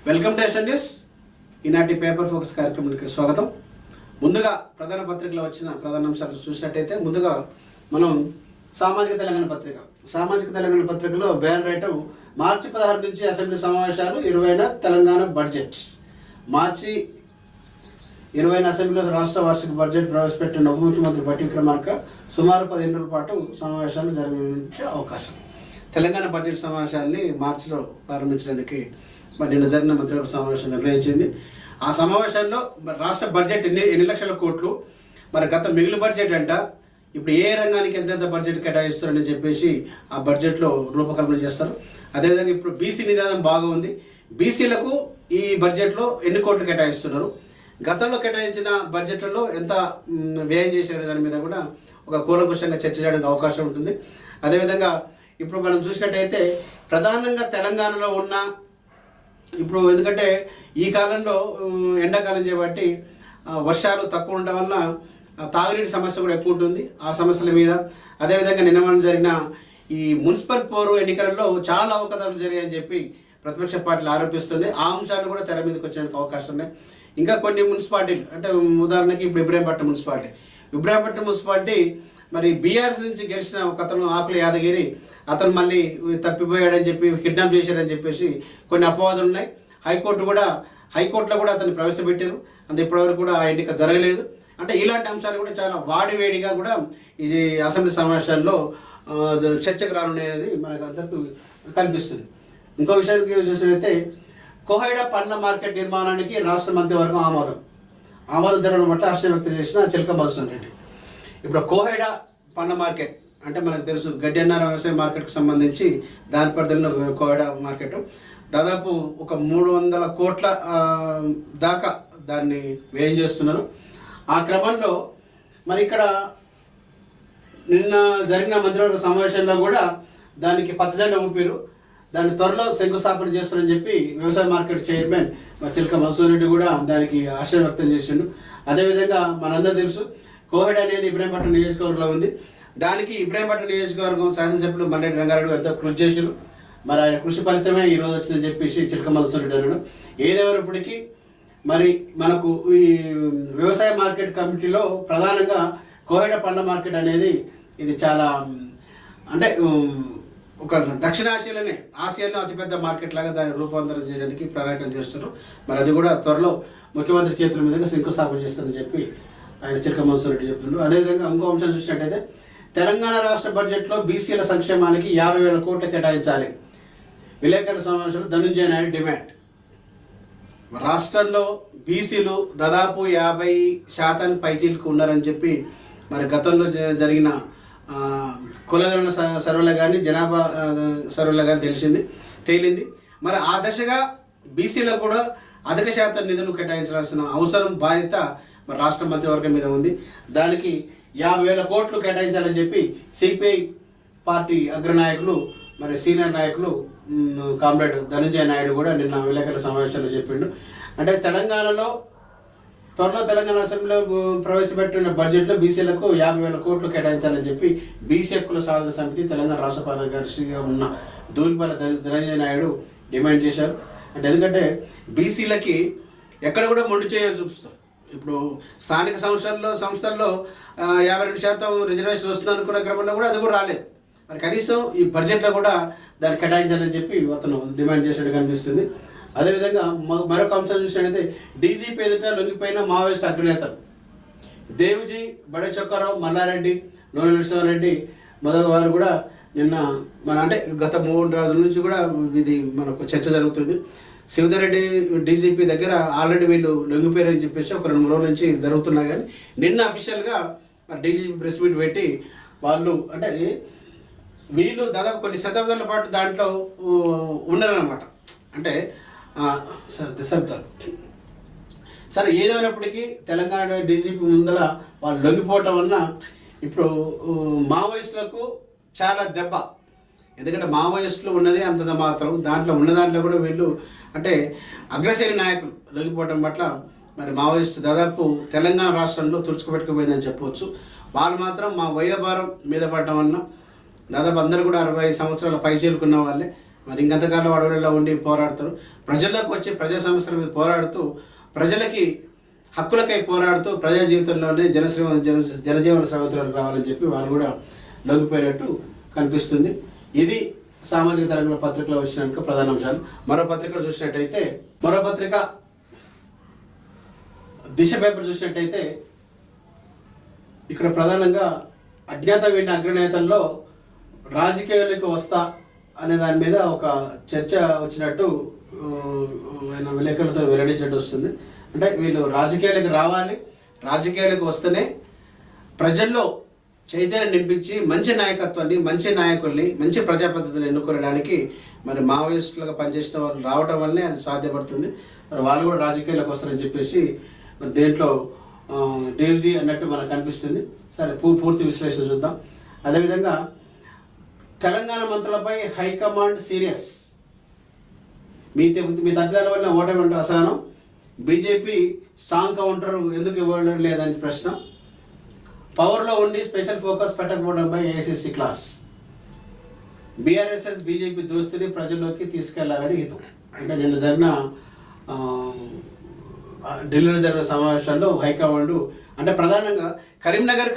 Welcome to nation news. ఈనాటి paper focus కార్యక్రమానికి స్వాగతం. ముందుగా ప్రధాన పత్రికలో వచ్చిన ప్రధాన అంశాలు చూసినట్టయితే ముందుగా మనం సామాజిక తెలంగాణ పత్రికలో బ్యాన్ రైటం మార్చి 16 నుంచి అసెంబ్లీ సమావేశాలు 20న తెలంగాణ బడ్జెట్. మార్చి 20న అసెంబ్లీలో రాష్ట్ర వార్షిక బడ్జెట్ ప్రవేశపెట్టిన ఉప ముఖ్యమంత్రి బట్టి విక్రమార్క సుమారు 15 రోజుల పాటు సమావేశాలు జరిగే అవకాశం. తెలంగాణ బడ్జెట్ సమావేశాన్ని మార్చిలో ప్రారంభించడానికి నిన్న జరిగిన మంత్రివర్గ సమావేశం నిర్ణయించింది. ఆ సమావేశంలో రాష్ట్ర బడ్జెట్ ఎన్ని లక్షల కోట్లు, మరి గత మిగులు బడ్జెట్ అంట, ఇప్పుడు ఏ రంగానికి ఎంతెంత బడ్జెట్ కేటాయిస్తారని చెప్పేసి ఆ బడ్జెట్లో రూపకల్పన చేస్తారు. అదేవిధంగా ఇప్పుడు బీసీ నినాదం బాగా ఉంది. బీసీలకు ఈ బడ్జెట్లో ఎన్ని కోట్లు కేటాయిస్తున్నారు, గతంలో కేటాయించిన బడ్జెట్లలో ఎంత వ్యయం చేసే దాని మీద కూడా ఒక కూలంకుషంగా చర్చ చేయడానికి అవకాశం ఉంటుంది. అదేవిధంగా ఇప్పుడు మనం చూసినట్టయితే ప్రధానంగా తెలంగాణలో ఉన్న ఇప్పుడు ఎందుకంటే ఈ కాలంలో ఎండాకాలం చేయబట్టి వర్షాలు తక్కువ ఉండటం వల్ల తాగునీటి సమస్య కూడా ఎక్కువ ఉంటుంది. ఆ సమస్యల మీద అదేవిధంగా నిన్న మనం జరిగిన ఈ మున్సిపల్ పోరు ఎన్నికలలో చాలా అవకతవకలు జరిగాయని చెప్పి ప్రతిపక్ష పార్టీలు ఆరోపిస్తున్నాయి. ఆ అంశాలు కూడా తెర మీదకి వచ్చేందుకు అవకాశం ఉన్నాయి. ఇంకా కొన్ని మున్సిపాలిటీలు అంటే ఉదాహరణకి ఇప్పుడు ఇబ్రాహీంపట్నం మున్సిపాలిటీ మరి బీఆర్ఎస్ నుంచి గెలిచిన ఒక అతను ఆకుల యాదగిరి అతను మళ్ళీ తప్పిపోయాడని చెప్పి కిడ్నాప్ చేశారని చెప్పేసి కొన్ని అపవాదులు ఉన్నాయి. హైకోర్టులో కూడా అతన్ని ప్రవేశపెట్టారు. అంత ఇప్పటివరకు కూడా ఆ ఎన్నిక జరగలేదు. అంటే ఇలాంటి అంశాలు కూడా చాలా వాడివేడిగా కూడా ఇది అసెంబ్లీ సమావేశాల్లో చర్చకు రానున్నాయనేది మనకు అందరికీ కనిపిస్తుంది. ఇంకో విషయానికి చూసినట్లయితే కోహైడా పండ్ల మార్కెట్ నిర్మాణానికి రాష్ట్ర మంత్రివర్గం ఆమోదం తెలవడం పట్ల హర్షం వ్యక్తం చేసిన చిలక మధుసూదన్ రెడ్డి. ఇప్పుడు కోహైడా పండ్ల మార్కెట్ అంటే మనకు తెలుసు గడ్డెన్నార వ్యవసాయ మార్కెట్కి సంబంధించి దాని పరిధిలో కోహైడా మార్కెట్ దాదాపు ఒక 300 కోట్ల దాకా దాన్ని వ్యయం చేస్తున్నారు. ఆ క్రమంలో మరి ఇక్కడ నిన్న జరిగిన మంత్రివర్గ సమావేశంలో కూడా దానికి పచ్చజెండా ఊపిరు, దాన్ని త్వరలో శంకుస్థాపన చేస్తారని చెప్పి వ్యవసాయ మార్కెట్ చైర్మన్ చిలక మధుసూదన్ రెడ్డి కూడా దానికి ఆశ వ్యక్తం చేసిండు. అదేవిధంగా మనందరూ తెలుసు కోహైడా అనేది ఇబ్రాహీంపట్నం నియోజకవర్గంలో ఉంది. దానికి ఇబ్రాహీంపట్నం నియోజకవర్గం శాసనసభ్యులు మల్రెడ్డి రంగారెడ్డి ఎంతో కృషి చేశారు. మరి ఆయన కృషి ఫలితమే ఈరోజు వచ్చిందని చెప్పేసి చిలక మధుసూదన్ రెడ్డి అన్నాడు. ఏదేమైనప్పటికీ మరి మనకు ఈ వ్యవసాయ మార్కెట్ కమిటీలో ప్రధానంగా కోహైడా పండ్ల మార్కెట్ అనేది ఇది చాలా అంటే ఒక దక్షిణాసియాలోనే ఆసియాలో అతిపెద్ద మార్కెట్ లాగా దాన్ని రూపాంతరం చేయడానికి ప్రణాళికలు చేస్తారు. మరి అది కూడా త్వరలో ముఖ్యమంత్రి చేతుల మీదుగా శంకుస్థాపన చేస్తారని చెప్పి ఆయన చిలక మధుసూదన్ రెడ్డి చెప్తున్నారు. అదేవిధంగా ఇంకో అంశం చూసినట్టయితే తెలంగాణ రాష్ట్ర బడ్జెట్లో బీసీల సంక్షేమానికి 50,000 కోట్లు కేటాయించాలి. విలేకరుల సమావేశంలో ధనంజయ నాయుడు డిమాండ్. రాష్ట్రంలో బీసీలు దాదాపు 50% పైచీలకు ఉన్నారని చెప్పి మరి గతంలో జరిగిన కులగణన సర్వేలో కానీ జనాభా సర్వేలో కానీ తేలింది. మరి ఆ దశగా బీసీలో కూడా అధిక శాతం నిధులు కేటాయించాల్సిన అవసరం బాధ్యత మరి రాష్ట్ర మంత్రివర్గం మీద ఉంది. దానికి 50,000 కోట్లు కేటాయించాలని చెప్పి సిపిఐ పార్టీ అగ్రనాయకులు మరి సీనియర్ నాయకులు కామ్రేడ్ ధనంజయ నాయుడు కూడా నిన్న విలేకరుల సమావేశంలో చెప్పిండు. అంటే త్వరలో తెలంగాణ అసెంబ్లీలో ప్రవేశపెట్టిన బడ్జెట్లో బీసీలకు 50,000 కోట్లు కేటాయించాలని చెప్పి బీసీ హక్కుల సాధన సమితి తెలంగాణ రాష్ట్ర కార్యదర్శిగా ఉన్న దూలిపల్లి ధనంజయ నాయుడు డిమాండ్ చేశారు. అంటే ఎందుకంటే బీసీలకి ఎక్కడ కూడా మొండి చేయాల్సి చూపిస్తారు. ఇప్పుడు స్థానిక సంస్థల్లో 52% రిజర్వేషన్ వస్తుంది అనుకున్న క్రమంలో కూడా అది కూడా రాలేదు. మరి కనీసం ఈ బడ్జెట్లో కూడా దాన్ని కేటాయించాలని చెప్పి అతను డిమాండ్ చేసినట్టు కనిపిస్తుంది. అదేవిధంగా మరొక అంశం చూసినట్టయితే డీజీపీ ఎదుట లొంగిపోయిన మావోయిస్ట్ అగ్రనేతలు దేవుజీ, బడే చొక్కారావు, మల్లారెడ్డి, నూనె నరసింహారెడ్డి మొదటి వారు కూడా నిన్న అంటే గత 3 రోజుల నుంచి కూడా ఇది మనకు చర్చ జరుగుతుంది. శివధరెడ్డి డీజీపీ దగ్గర ఆల్రెడీ వీళ్ళు లొంగిపోయారని చెప్పేసి ఒక 2-3 రోజుల నుంచి జరుగుతున్నా కానీ నిన్న అఫీషియల్గా డీజీపీ ప్రెస్ మీట్ పెట్టి వాళ్ళు అంటే వీళ్ళు దాదాపు కొన్ని శతాబ్దాల పాటు దాంట్లో ఉన్నారన్నమాట. అంటే దశాబ్దాలు సరే ఏదైనప్పటికీ తెలంగాణ డీజీపీ ముందర వాళ్ళు లొంగిపోవటం వలన ఇప్పుడు మావోయిస్టులకు చాలా దెబ్బ. ఎందుకంటే మావోయిస్టులు ఉన్నది అంత మాత్రం, దాంట్లో కూడా వీళ్ళు అంటే అగ్రశ్రేణి నాయకులు లొంగిపోవటం పట్ల మరి మావోయిస్టు దాదాపు తెలంగాణ రాష్ట్రంలో తుడుచుకుపెట్టుకుపోయిందని చెప్పవచ్చు. వాళ్ళు మాత్రం మా వయోభారం మీద పడటం వలన దాదాపు అందరూ కూడా 60 సంవత్సరాల పై చేరుకున్న వాళ్ళే. మరి ఇంకంతకాలం అడవులలో ఉండి పోరాడతారు. ప్రజల్లోకి వచ్చి ప్రజా సమస్యల మీద పోరాడుతూ ప్రజలకి హక్కులకై పోరాడుతూ ప్రజా జీవితంలోనే జనజీవన స్రవంతులకు రావాలని చెప్పి వాళ్ళు కూడా లొంగిపోయినట్టు కనిపిస్తుంది. ఇది సామాజిక తెలంగాణ పత్రికలో వచ్చిన ప్రధాన అంశాలు. మరో పత్రికలు చూసినట్టయితే మరో పత్రిక దిశ పేపర్ చూసినట్టయితే ఇక్కడ ప్రధానంగా అజ్ఞాత వీడిన అగ్రనేతల్లో రాజకీయాలకు వస్తా అనే దాని మీద ఒక చర్చ వచ్చినట్టు ఆయన విలేకరులతో వెల్లడించినట్టు వస్తుంది. అంటే వీళ్ళు రాజకీయాలకు రావాలి, రాజకీయాలకు వస్తేనే ప్రజల్లో చైతన్యం నింపించి మంచి నాయకత్వాన్ని, మంచి నాయకుల్ని, మంచి ప్రజాపద్ధతిని ఎన్నుకోవడానికి మరి మావోయిస్టులుగా పనిచేసిన వాళ్ళు రావటం వల్లనే అది సాధ్యపడుతుంది. మరి వాళ్ళు కూడా రాజకీయాలకు వస్తారని చెప్పేసి మరి దేంట్లో దేవ్జీ అన్నట్టు మనకు కనిపిస్తుంది. సరే, పూర్తి విశ్లేషణ చూద్దాం. అదేవిధంగా తెలంగాణ మంత్రులపై హైకమాండ్ సీరియస్, మీ తప్పిదాల వల్ల ఓటమి అసహనం, బీజేపీ స్ట్రాంగ్ కౌంటర్ ఎందుకు ఇవ్వడం లేదని ప్రశ్న, పవర్లో ఉండి స్పెషల్ ఫోకస్ పెట్టకపోవడంపై ఏఐసిసి క్లాస్, బీఆర్ఎస్ఎస్ బీజేపీ దోస్తుని ప్రజల్లోకి తీసుకెళ్లాలని హితం. అంటే నిన్న జరిగిన ఢిల్లీలో జరిగిన సమావేశాల్లో హైకమాండ్ అంటే ప్రధానంగా కరీంనగర్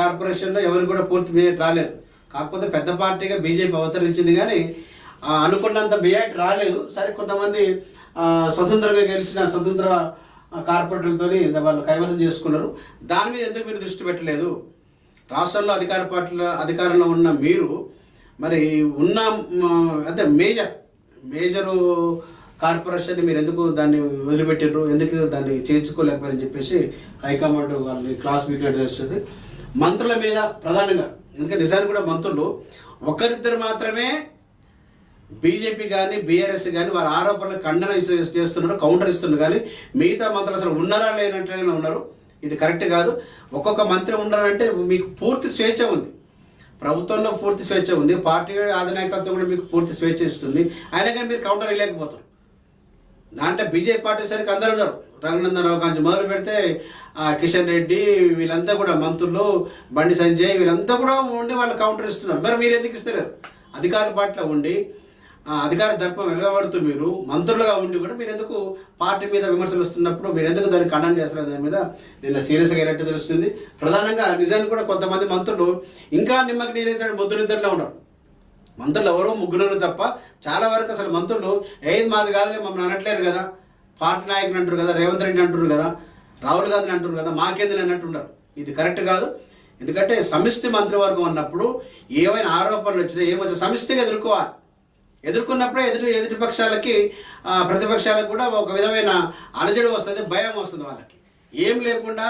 కార్పొరేషన్లో ఎవరు కూడా పూర్తి మెజార్టీ రాలేదు. కాకపోతే పెద్ద పార్టీగా బీజేపీ అవతరించింది కానీ అనుకున్నంత మెజార్టీ రాలేదు. సరే, కొంతమంది స్వతంత్రంగా గెలిచిన స్వతంత్ర కార్పొరేటర్లతో వాళ్ళు కైవసం చేసుకున్నారు. దాని మీద ఎందుకు మీరు దృష్టి పెట్టలేదు? రాష్ట్రంలో అధికారంలో ఉన్న మీరు మరి ఉన్న అంటే మేజరు కార్పొరేషన్ని మీరు ఎందుకు దాన్ని వదిలిపెట్టినారు, ఎందుకు దాన్ని చేర్చుకోలేకపోయారని చెప్పేసి హైకమాండ్ వాళ్ళని క్లాస్ వీక్నెట్ చేస్తుంది. మంత్రుల మీద ప్రధానంగా, ఎందుకంటే నిజానికి కూడా మంత్రులు ఒకరిద్దరు మాత్రమే బీజేపీ కానీ బీఆర్ఎస్ కానీ వారి ఆరోపణలు ఖండన చేస్తున్నారు, కౌంటర్ ఇస్తున్నారు. కానీ మిగతా మంత్రులు అసలు ఉన్నారా లేనట్టుగానే ఉన్నారు. ఇది కరెక్ట్ కాదు. ఒక్కొక్క మంత్రి ఉన్నారంటే మీకు పూర్తి స్వేచ్ఛ ఉంది, ప్రభుత్వంలో పూర్తి స్వేచ్ఛ ఉంది, పార్టీ అధినాయకత్వం కూడా మీకు పూర్తి స్వేచ్ఛ ఇస్తుంది. అయినా కానీ మీరు కౌంటర్ ఇవ్వలేకపోతారు. దాంట్లో బీజేపీ పార్టీ సరికి అందరూ ఉన్నారు. రఘునందన్ రావు కాంచి మొదలు పెడితే కిషన్ రెడ్డి వీళ్ళంతా కూడా మంత్రులు, బండి సంజయ్ వీళ్ళంతా కూడా ఉండి వాళ్ళు కౌంటర్ ఇస్తున్నారు. మరి మీరు ఎందుకు ఇస్తలేరు? అధికార పార్టీలో ఉండి అధికార దర్పం వెలగబడుతూ మీరు మంత్రులుగా ఉండి కూడా మీరు ఎందుకు పార్టీ మీద విమర్శలు వస్తున్నప్పుడు మీరు ఎందుకు దాన్ని ఖండన చేస్తున్నారు? దాని మీద నిన్న సీరియస్గా అయినట్టు తెలుస్తుంది. ప్రధానంగా నిజానికి కూడా కొంతమంది మంత్రులు ఇంకా నిమ్మకి నీరైతే ముద్దునిద్దరిలో ఉన్నారు. మంత్రులు ఎవరో ముగ్గురు తప్ప చాలా వరకు అసలు మంత్రులు ఏది మాది కాదులే, మమ్మల్ని అనట్లేరు కదా, పార్టీ నాయకుని అంటారు కదా, రేవంత్ రెడ్డి అంటారు కదా, రాహుల్ గాంధీని అంటారు కదా, మాకేందని అన్నట్టున్నారు. ఇది కరెక్ట్ కాదు. ఎందుకంటే సమిష్టి మంత్రివర్గం అన్నప్పుడు ఏమైనా ఆరోపణలు వచ్చినా ఏమొచ్చినా సమిష్టిగా ఎదుర్కొన్నప్పుడే ఎదుటి పక్షాలకి ప్రతిపక్షాలకు కూడా ఒక విధమైన అలజడి వస్తుంది, భయం వస్తుంది. వాళ్ళకి ఏం లేకుండా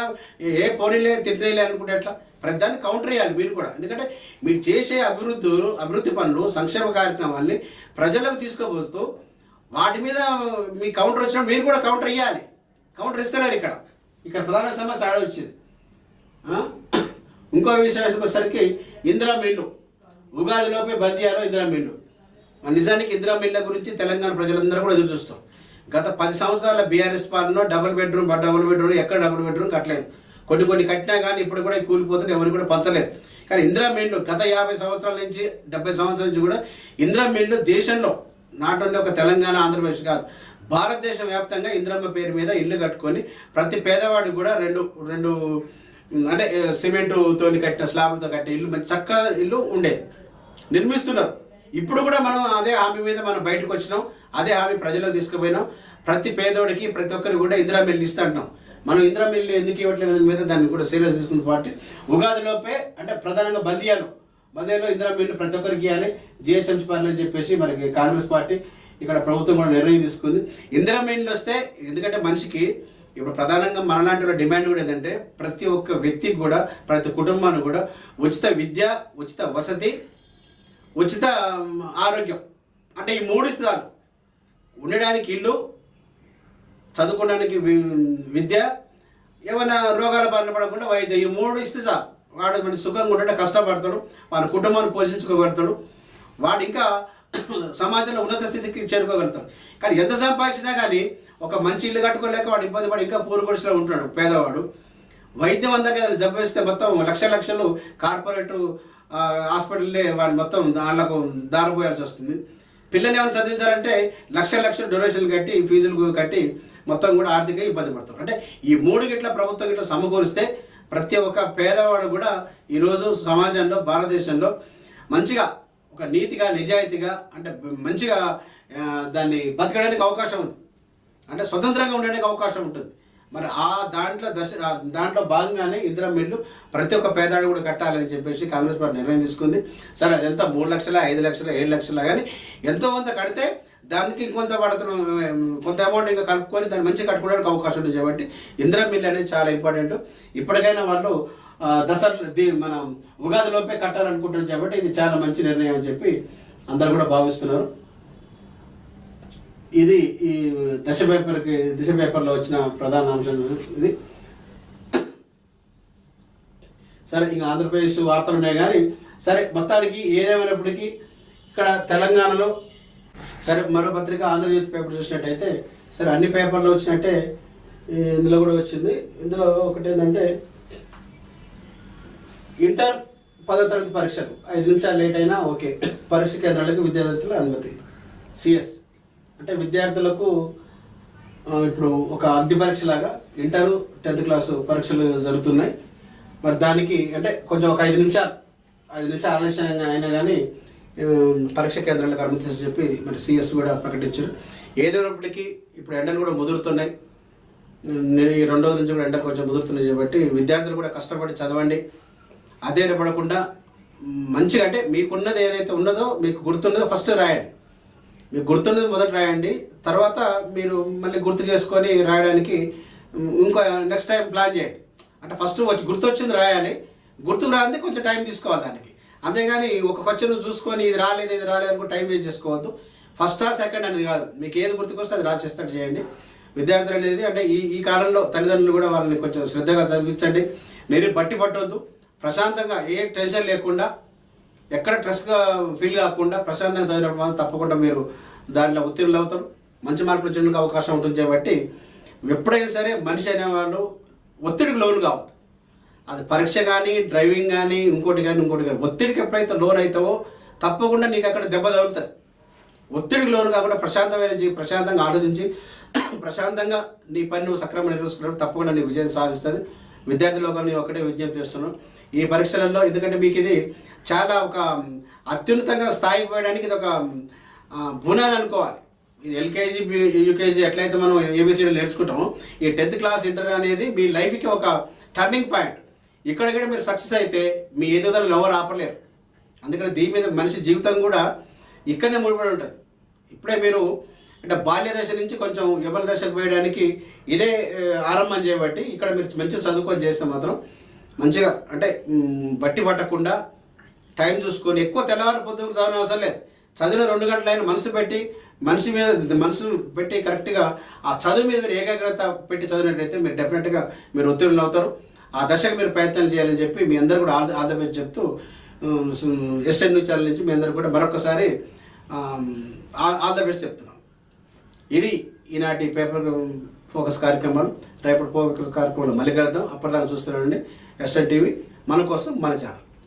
ఏ పోనీలే తిట్టలే అనుకుంటే ఎట్లా? ప్రతిదాన్ని కౌంటర్ చేయాలి మీరు కూడా. ఎందుకంటే మీరు చేసే అభివృద్ధి పనులు, సంక్షేమ కార్యక్రమాల్ని ప్రజలకు తీసుకుపోతూ వాటి మీద మీ కౌంటర్ వచ్చినప్పుడు మీరు కూడా కౌంటర్ ఇవ్వాలి. కౌంటర్ ఇస్తలేరు. ఇక్కడ ప్రధాన సమస్య ఆడ వచ్చింది. ఇంకో విషయం వచ్చేసరికి ఇందిరా మిల్లు, ఉగాదిలోపే బందీయాలో ఇందిరా మిల్లు. నిజానికి ఇందిరా మిల్ల గురించి తెలంగాణ ప్రజలందరూ కూడా ఎదురు చూస్తాం. గత 10 సంవత్సరాల బీఆర్ఎస్ పాలనలో డబుల్ బెడ్రూమ్ ఎక్కడ డబుల్ బెడ్రూమ్ కట్టలేదు. కొన్ని కట్టినా కానీ ఇప్పుడు కూడా కూలిపోతుంది, ఎవరు కూడా పంచలేదు. కానీ ఇందిరా మిల్లు గత 50 సంవత్సరాల నుంచి 70 సంవత్సరాల నుంచి కూడా ఇందిరా మిల్లు దేశంలో నాట్ ఓన్లీ ఒక తెలంగాణ ఆంధ్రప్రదేశ్ కాదు, భారతదేశం వ్యాప్తంగా ఇందిరమ్మ పేరు మీద ఇల్లు కట్టుకొని ప్రతి పేదవాడికి కూడా రెండు అంటే సిమెంటుతో కట్టిన స్లాబ్లతో కట్టిన ఇల్లు, మంచి చక్కగా ఇల్లు ఉండేది, నిర్మిస్తున్నారు. ఇప్పుడు కూడా మనం అదే హామీ మీద మనం బయటకు వచ్చినాం, అదే హామీ ప్రజలకు తీసుకుపోయినాం. ప్రతి పేదోడికి ప్రతి ఒక్కరికి కూడా ఇందిరా మిల్లు ఇస్తా అంటున్నాం. మనం ఇందిరా మిల్లు ఎందుకు ఇవ్వట్లేదు మీద దాన్ని కూడా సీరియస్ తీసుకున్న పార్టీ ఉగాదిలోపే అంటే ప్రధానంగా బందీయాలో ఇందిరా మిల్లు ప్రతి ఒక్కరికి ఇవ్వాలి, జిహెచ్ఎంసీ పార్టీ అని చెప్పేసి మనకి కాంగ్రెస్ పార్టీ ఇక్కడ ప్రభుత్వం కూడా నిర్ణయం తీసుకుంది. ఇందిరా మిల్లు వస్తే, ఎందుకంటే మనిషికి ఇప్పుడు ప్రధానంగా మనలాంటి డిమాండ్ కూడా ఏంటంటే ప్రతి ఒక్క వ్యక్తికి కూడా ప్రతి కుటుంబానికి కూడా ఉచిత విద్య, ఉచిత వసతి, ఉచిత ఆరోగ్యం. అంటే ఈ 3 ఇస్తారు. ఉండడానికి ఇల్లు, చదువుకోవడానికి విద్య, ఏమైనా రోగాల బారిన పడకుండా వైద్యం. ఈ 3 ఇస్తే చాలు. వాడు మనకి సుఖంగా ఉంటే కష్టపడతాడు, వాడి కుటుంబాన్ని పోషించుకోగలుగుతాడు, వాడు ఇంకా సమాజంలో ఉన్నత స్థితికి చేరుకోగలుగుతాడు. కానీ ఎంత సంపాదించినా కానీ ఒక మంచి ఇల్లు కట్టుకోలేక వాడు ఇబ్బంది పడి ఇంకా పూరు గుడిసెలో ఉంటున్నాడు పేదవాడు. వైద్యం అందాక ఏదైనా జబ్బు వేస్తే మొత్తం లక్షలు కార్పొరేట్ హాస్పిటల్లే వాడిని మొత్తం దాంట్లోకి దారిపోయాల్సి వస్తుంది. పిల్లల్ని ఏమైనా చదివించాలంటే లక్షలు డొనేషన్లు కట్టి ఫీజులు కట్టి మొత్తం కూడా ఆర్థికంగా ఇబ్బంది పడతారు. అంటే ఈ మూడు గిట్ల ప్రభుత్వం గిట్ల సమకూరిస్తే ప్రతి ఒక్క పేదవాడు కూడా ఈరోజు సమాజంలో భారతదేశంలో మంచిగా ఒక నీతిగా నిజాయితీగా అంటే మంచిగా దాన్ని బతకడానికి అవకాశం ఉంది, అంటే స్వతంత్రంగా ఉండడానికి అవకాశం ఉంటుంది. మరి ఆ దాంట్లో భాగంగానే ఇందిరా మిల్లు ప్రతి ఒక్క పేదాడు కూడా కట్టాలని చెప్పేసి కాంగ్రెస్ పార్టీ నిర్ణయం తీసుకుంది. సరే అదంతా 3 లక్షల 5 లక్షల 7 లక్షల కానీ ఎంతో కొంత కడితే దానికి ఇంకొంత కొంత అమౌంట్ ఇంకా కలుపుకొని దాన్ని మంచిగా కట్టుకోవడానికి అవకాశం ఉంది. కాబట్టి ఇందిరా మిల్లు అనేది చాలా ఇంపార్టెంట్. ఇప్పటికైనా వాళ్ళు మన ఉగాదిలోపే కట్టాలనుకుంటున్నారు కాబట్టి ఇది చాలా మంచి నిర్ణయం అని చెప్పి అందరూ కూడా భావిస్తున్నారు. ఇది ఈ దిశ పేపర్లో వచ్చిన ప్రధాన అంశం ఇది. సరే ఇంకా ఆంధ్రప్రదేశ్ వార్తలు ఉన్నాయి కానీ సరే మొత్తానికి ఏదేమైనప్పటికీ ఇక్కడ తెలంగాణలో సరే మరో పత్రిక ఆంధ్రజ్యోతి పేపర్ చూసినట్టయితే సరే అన్ని పేపర్లో వచ్చినట్టే ఇందులో కూడా వచ్చింది. ఇందులో ఒకటి ఏంటంటే ఇంటర్ 10వ తరగతి పరీక్షలు 5 నిమిషాలు లేట్ అయినా ఓకే, పరీక్ష కేంద్రాలకు విద్యార్థుల అనుమతి. సిఎస్ అంటే విద్యార్థులకు ఇప్పుడు ఒక అగ్ని పరీక్ష లాగా ఇంటర్ 10th క్లాసు పరీక్షలు జరుగుతున్నాయి. మరి దానికి అంటే కొంచెం ఒక 5 నిమిషాలు ఆలస్యం అయినా కానీ పరీక్ష కేంద్రాలకు అనుమతించని చెప్పి మరి సిఎస్ కూడా ప్రకటించారు. ఏదైనప్పటికీ ఇప్పుడు ఎండలు కూడా ముదురుతున్నాయి. ఈ 2 రోజుల నుంచి కూడా ఎండలు కొంచెం ముదురుతున్నాయి కాబట్టి విద్యార్థులు కూడా కష్టపడి చదవండి. అదే పడకుండా మంచిగా అంటే మీకున్నది ఏదైతే ఉన్నదో మీకు గుర్తున్నదో ఫస్ట్ రాయండి. మీకు గుర్తున్నది మొదట రాయండి, తర్వాత మీరు మళ్ళీ గుర్తు చేసుకొని రాయడానికి ఇంకో నెక్స్ట్ టైం ప్లాన్ చేయండి. అంటే ఫస్ట్ గుర్తొచ్చింది రాయాలి, గుర్తుకు రాంది కొంచెం టైం తీసుకోవాలి దానికి. అంతేగాని ఒక క్వశ్చన్ చూసుకొని ఇది రాలేదు అనుకో టైం వేస్ట్ చేసుకోవద్దు. ఫస్టా సెకండ్ అనేది కాదు, మీకు ఏది గుర్తుకొస్తే అది రాసేటట్టు చేయండి. విద్యార్థులు అనేది అంటే ఈ కాలంలో తల్లిదండ్రులు కూడా వాళ్ళని కొంచెం శ్రద్ధగా చదివించండి. మీరు బట్టి పట్టవద్దు, ప్రశాంతంగా ఏ టెన్షన్ లేకుండా ఎక్కడ స్ట్రెస్గా ఫీల్ కాకుండా ప్రశాంతంగా చదివినప్పుడు మాత్రం తప్పకుండా మీరు దాంట్లో ఉత్తీర్ణులు అవుతారు, మంచి మార్కులు వచ్చేందుకు అవకాశం ఉంటుంది. కాబట్టి ఎప్పుడైనా సరే మనిషి అనేవాళ్ళు ఒత్తిడికి లోను కావద్దు. అది పరీక్ష కానీ డ్రైవింగ్ కానీ ఇంకోటి కానీ ఒత్తిడికి ఎప్పుడైతే లోన్ అవుతావో తప్పకుండా నీకు అక్కడ దెబ్బ తగులుతుంది. ఒత్తిడికి లోను కాకుండా ప్రశాంతంగా ఆలోచించి ప్రశాంతంగా నీ పని నువ్వు సక్రమంగా నిర్వహించుకున్నప్పుడు తప్పకుండా నీ విజయం సాధిస్తుంది. విద్యార్థులకు నేను ఒకటే విజ్ఞప్తి చేస్తున్నాను ఈ పరీక్షలలో, ఎందుకంటే మీకు ఇది చాలా ఒక అత్యున్నతంగా స్థాయికి పోయడానికి ఇది ఒక బునాది అనుకోవాలి. ఇది ఎల్కేజీ యూకేజీ ఎట్లయితే మనం ఏబిసిడీలు నేర్చుకుంటామో ఈ 10th క్లాస్ ఇంటర్ అనేది మీ లైఫ్కి ఒక టర్నింగ్ పాయింట్. ఇక్కడ మీరు సక్సెస్ అయితే మీ ఎదుగుదలను ఎవరు ఆపలేరు. అందుకని దీని మీద మనిషి జీవితం కూడా ఇక్కడనే ముడిపడి ఉంటుంది. ఇప్పుడే మీరు అంటే బాల్య దశ నుంచి కొంచెం యవ్వన దశకు పోయడానికి ఇదే ఆరంభం చేయబట్టి ఇక్కడ మీరు మంచిగా చదువుకొని చేస్తే మాత్రం మంచిగా అంటే బట్టి పట్టకుండా టైం చూసుకొని ఎక్కువ తెల్లవారు పొద్దుకు చదవని అవసరం లేదు. చదివిన 2 గంటలైన మనసు పెట్టి కరెక్ట్గా ఆ చదువు మీద మీరు ఏకాగ్రత పెట్టి చదివినట్టయితే మీరు డెఫినెట్గా మీరు ఉత్తీర్ణులు అవుతారు. ఆ దశకు మీరు ప్రయత్నం చేయాలని చెప్పి మీ అందరూ కూడా ఆల్ ద బెస్ట్ చెప్తూ ఎస్ఎన్ న్యూస్ ఛానల్ నుంచి మీ అందరూ కూడా మరొకసారి ఆల్ ద బెస్ట్ చెప్తున్నాను. ఇది ఈనాటి పేపర్ ఫోకస్ కార్యక్రమాలు. రేపటి ఫోకస్ కార్యక్రమాలు మళ్ళీ కలుద్దాం. అప్పటిదాకా చూస్తున్నారండి ఎస్ఎన్ టీవీ, మన కోసం మన ఛానల్.